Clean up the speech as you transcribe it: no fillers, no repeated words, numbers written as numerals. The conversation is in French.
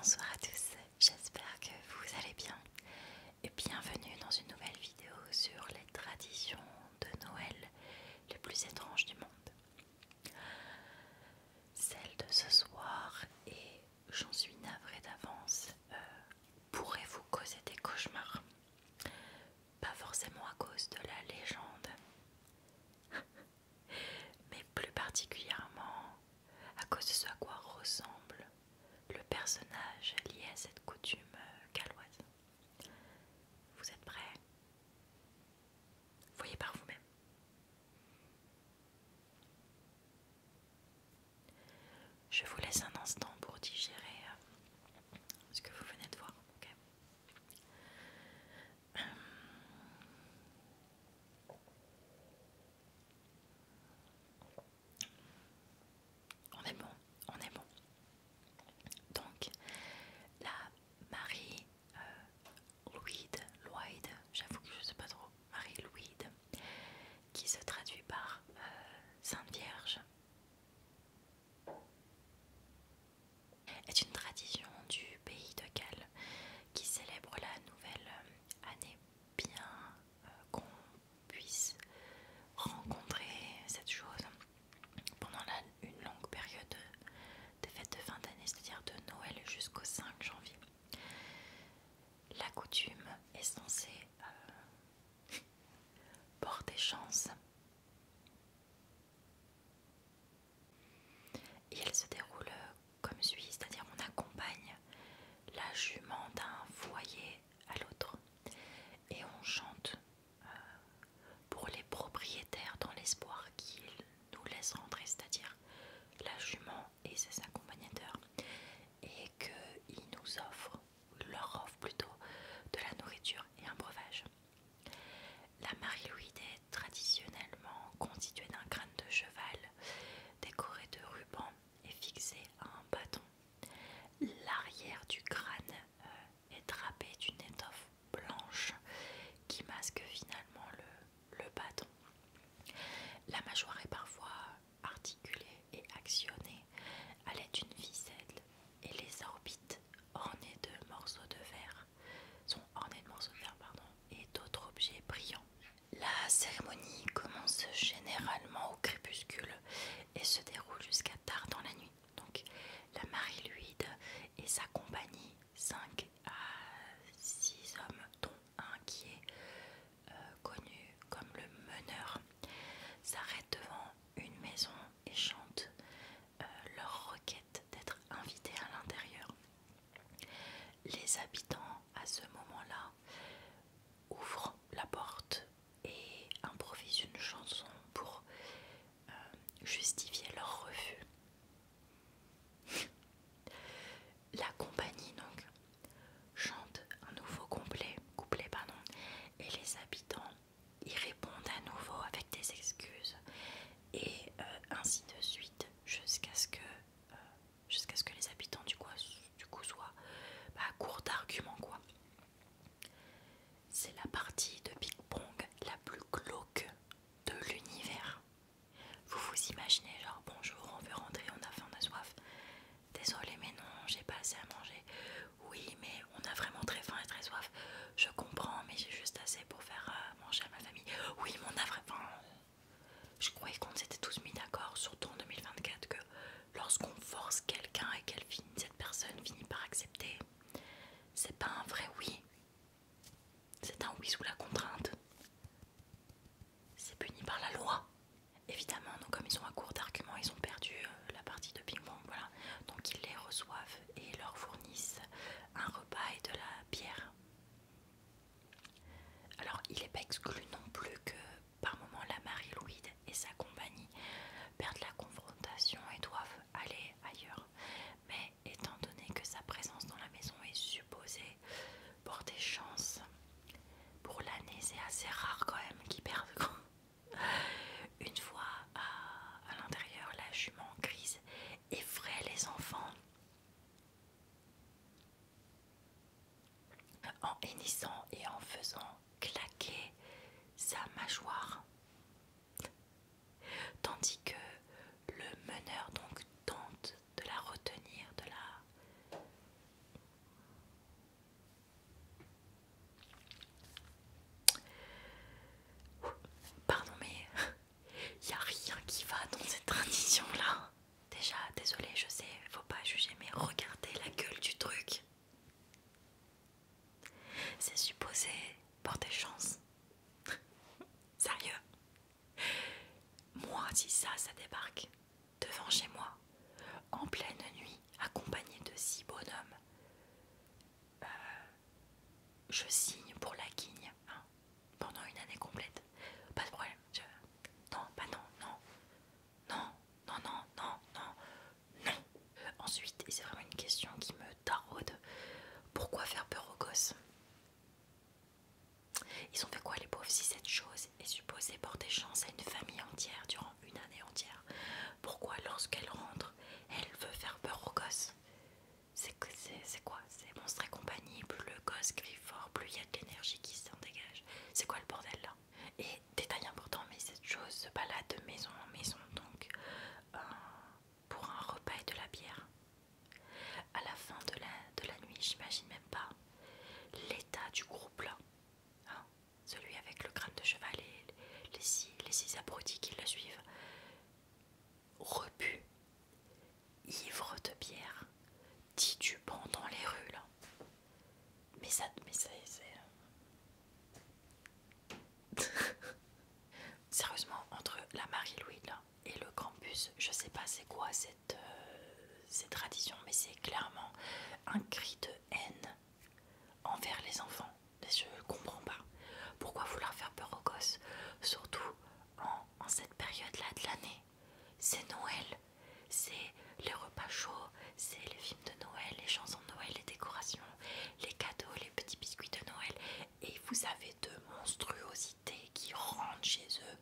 Bonsoir à tous, j'espère que vous allez bien et bienvenue dans une nouvelle vidéo sur les traditions de Noël les plus étranges du monde. Celle de ce soir, et j'en suis navrée d'avance, pourrait vous causer des cauchemars. Pas forcément à cause de la légende, mais plus particulièrement à cause de ce à quoi ressemble le personnage lié à cette coutume galloise. Vous êtes prêts? Voyez par vous-même. Je vous laisse un instant pour digérer ce que vous venez de voir. Okay. On est bon, on est bon. Donc, la Marie Louide, j'avoue que je ne sais pas trop, Marie Louide, qui se traduit par Sainte Vierge, est une tradition du pays de Galles qui célèbre la nouvelle année, bien qu'on puisse rencontrer cette chose pendant une longue période des fêtes de fin d'année, c'est-à-dire de Noël jusqu'au 5 janvier. La coutume est censée porter chance et elle se déroule comme suit, c'est-à-dire on accompagne la jument d'un foyer à l'autre et on chante pour les propriétaires dans l'espoir qu'ils nous laissent rentrer, c'est-à-dire la jument et ses accompagnateurs, et qu'ils nous offrent, leur offrent plutôt, de la nourriture et un breuvage. La Marie-Louide est traditionnellement constituée d'un crâne de cheval décoré de rubans et fixé à un bâton. L'arrière du crâne est drapé d'une étoffe blanche qui masque finalement le bâton. La mâchoire est parfois articulée et actionnée à l'aide d'une ficelle et les orbites ornées de morceaux de verre sont ornées de morceaux de verre et d'autres objets brillants. La cérémonie commence généralement au crépuscule et se déroule jusqu'à tard dans la nuit. Donc la Marie-Louide et sa compagnie, 5 à 6 hommes, dont un qui est connu comme le meneur, s'arrêtent devant une maison et chantent leur requête d'être invités à l'intérieur. Les habitants à ce moment-là ouvrent la porte et improvisent une chanson pour justifier leur refus. La compagnie donc chante un nouveau couplet, et les habitants y répondent à nouveau avec des excuses et ainsi de suite jusqu'à ce que les habitants du coup soient à court d'arguments quoi. C'est la partie de Big Bang la plus glauque de l'univers. Vous vous imaginez genre bonjour, on veut rentrer, on a faim, on a soif. Désolé mais non, j'ai pas assez à manger. Oui mais on a vraiment très faim et très soif. Je comprends mais j'ai juste assez pour faire manger à ma famille. Oui mais on a vraiment... Je croyais qu'on s'était tous mis d'accord, surtout en 2024, que lorsqu'on force quelqu'un et cette personne finit par accepter, c'est pas un vrai oui. C'est un oui sous la contrainte. C'est puni par la loi. Évidemment, donc comme ils sont à court d'arguments, ils ont perdu la partie de Big Bang, voilà. Donc ils les reçoivent et leur fournissent un repas et de la bière. Alors il n'est pas exclu non plus que par moment la Marie-Louide et sa compagnie perdent la confrontation et doivent aller ailleurs. Mais étant donné que sa présence dans la maison est supposée porter chance pour l'année, c'est assez rare quand même qu'ils perdent. Une fois à l'intérieur, la jument grise effraie les enfants en hennissant et en faisant claquer sa mâchoire, tandis que le meneur donc tente de la retenir, porter chance. Sérieux. Moi, si ça débarque devant chez moi, en pleine nuit, accompagné de 6 bonhommes, je signe pour la guigne, hein, pendant une année complète. Pas de problème. Non, bah non, non, non, non, non, non, non, non. Ensuite, et c'est vraiment une question qui me taraude, pourquoi faire peur aux gosses? Ils ont fait quoi les pauvres si cette chose est supposée porter chance à une famille entière durant une année entière? Pourquoi lorsqu'elle rentre, elle veut faire peur aux gosses? C'est quoi? C'est Monstre et compagnie, plus le gosse crie fort, plus il y a de l'énergie qui s'en dégage. C'est quoi le bordel là? Et détail important, mais cette chose se balade de maison en maison, donc pour un repas et de la bière. À la fin de la nuit, j'imagine même pas l'état du groupe là, hein, celui avec le crâne de cheval et les six abrutis qui le suivent, repu, ivre de bière, titubant dans les rues là. Mais c'est... Sérieusement, entre la Marie-Louis là et le campus, je sais pas c'est quoi cette tradition, mais c'est clairement un cri de haine envers les enfants. Je comprends pas. Pourquoi vouloir faire peur aux gosses? Surtout en cette période-là de l'année. C'est Noël, c'est les repas chauds, c'est les films de Noël, les chansons de Noël, les décorations, les cadeaux, les petits biscuits de Noël. Et vous avez de monstruosités qui rentrent chez eux